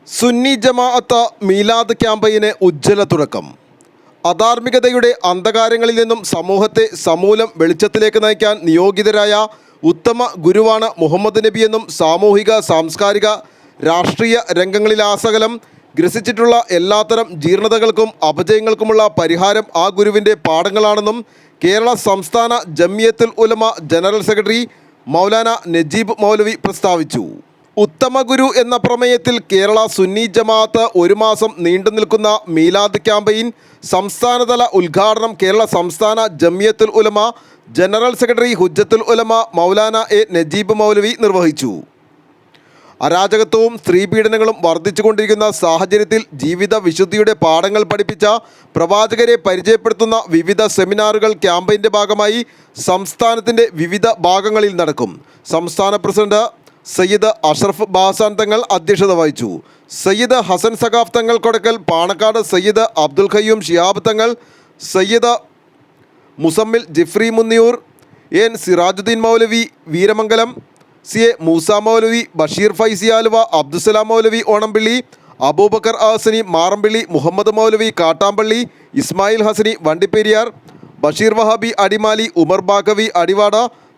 സുന്നി ജമാഅത്ത് മീലാദ് ക്യാമ്പയിന് ഉജ്ജ്വല തുടക്കം. അധാർമികതയുടെ അന്ധകാരങ്ങളിൽ നിന്നും സമൂഹത്തെ സമൂലം വെളിച്ചത്തിലേക്ക് നയിക്കാൻ നിയോഗിതരായ ഉത്തമ ഗുരുവാണ് മുഹമ്മദ് നബിയെന്നും സാമൂഹിക സാംസ്കാരിക രാഷ്ട്രീയ രംഗങ്ങളിലാസകലം ഗ്രസിച്ചിട്ടുള്ള എല്ലാത്തരം ജീർണതകൾക്കും അപജയങ്ങൾക്കുമുള്ള പരിഹാരം ആ ഗുരുവിൻ്റെ പാഠങ്ങളാണെന്നും കേരള സംസ്ഥാന ജംഇയ്യത്തുൽ ഉലമ ജനറൽ സെക്രട്ടറി മൗലാന നജീബ് മൗലവി പ്രസ്താവിച്ചു. ഉത്തമ ഗുരു എന്ന പ്രമേയത്തിൽ കേരള സുന്നി ജമാഅത്ത് ഒരു മാസം നീണ്ടു നിൽക്കുന്ന മീലാദ് ക്യാമ്പയിൻ സംസ്ഥാനതല ഉദ്ഘാടനം കേരള സംസ്ഥാന ജംഇയ്യത്തുൽ ഉലമ ജനറൽ സെക്രട്ടറി ഹുജ്ജത്തുൽ ഉലമ മൗലാന നജീബ് മൗലവി നിർവഹിച്ചു. അരാജകത്വവും സ്ത്രീപീഡനങ്ങളും വർദ്ധിച്ചുകൊണ്ടിരിക്കുന്ന സാഹചര്യത്തിൽ ജീവിത വിശുദ്ധിയുടെ പാഠങ്ങൾ പഠിപ്പിച്ച പ്രവാചകരെ പരിചയപ്പെടുത്തുന്ന വിവിധ സെമിനാറുകൾ ക്യാമ്പയിൻ്റെ ഭാഗമായി സംസ്ഥാനത്തിൻ്റെ വിവിധ ഭാഗങ്ങളിൽ നടക്കും. സംസ്ഥാന പ്രസിഡന്റ് സയ്യിദ് അഷ്റഫ് ബാസാൻ തങ്ങൾ അധ്യക്ഷത വഹിച്ചു. സയ്യിദ് ഹസൻ സഖാഫ് തങ്ങൾ Kodakkal, Panakkad Sayyid Abdul Khayyum Shihab Thangal, Sayyid Musammil Jifri Munniyur, N Sirajuddeen Moulavi Veeramangalam, C A Moosa Moulavi, Basheer Faizy Aluva, Abdussalam Moulavi Onampilly, Abubakar Hasani Marampilly, Muhammad Moulavi Kattampally, Ismail Hasani Vandiperiyar, Basheer Wahabi Adimali, Umar Baqavi Adivad,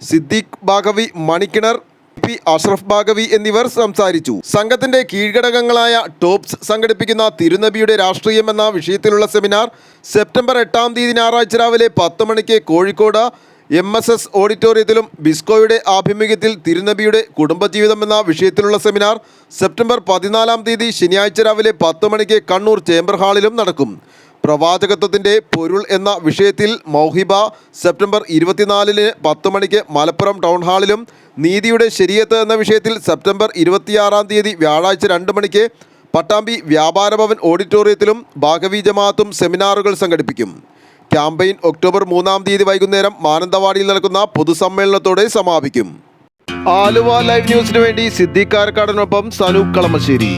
Siddique Baqavi Manikkinar, P Ashraf Baqavi എന്നിവർ സംസാരിച്ചു. സംഘത്തിന്റെ കീഴ്ഘടകങ്ങളായ ടോപ്സ് സംഘടിപ്പിക്കുന്ന തിരുനബിയുടെ രാഷ്ട്രീയം എന്ന വിഷയത്തിലുള്ള സെമിനാർ സെപ്റ്റംബർ 8-ാം തീയതി ഞായറാഴ്ച രാവിലെ 10 മണിക്ക് കോഴിക്കോട് MSS ഓഡിറ്റോറിയത്തിലും ബിസ്കോയുടെ ആഭിമുഖ്യത്തിൽ തിരുനബിയുടെ കുടുംബജീവിതം എന്ന വിഷയത്തിലുള്ള സെമിനാർ സെപ്റ്റംബർ 14-ാം തീയതി ശനിയാഴ്ച രാവിലെ 10 മണിക്ക് കണ്ണൂർ ചേംബർ ഹാളിലും നടക്കും. പ്രവാചകത്വത്തിൻ്റെ പൊരുൾ എന്ന വിഷയത്തിൽ മൗഹിബ സെപ്റ്റംബർ 24-ന് 10 മണിക്ക് മലപ്പുറം ടൗൺ ഹാളിലും, നീതിയുടെ ശരീഅത്ത് എന്ന വിഷയത്തിൽ സെപ്റ്റംബർ 26-ാം തീയതി വ്യാഴാഴ്ച 2 മണിക്ക് പട്ടാമ്പി വ്യാപാര ഭവൻ ഓഡിറ്റോറിയത്തിലും ബാഗവി ജമാഅത്തും സെമിനാറുകൾ സംഘടിപ്പിക്കും. ക്യാമ്പയിൻ ഒക്ടോബർ 3-ാം തീയതി വൈകുന്നേരം മാനന്തവാടിയിൽ നടക്കുന്ന പൊതുസമ്മേളനത്തോടെ സമാപിക്കും. ആലുവ ലൈവ് ന്യൂസിനു വേണ്ടി സിദ്ദീഖ് കാരക്കാടനൊപ്പം സനൂപ് കളമശ്ശേരി.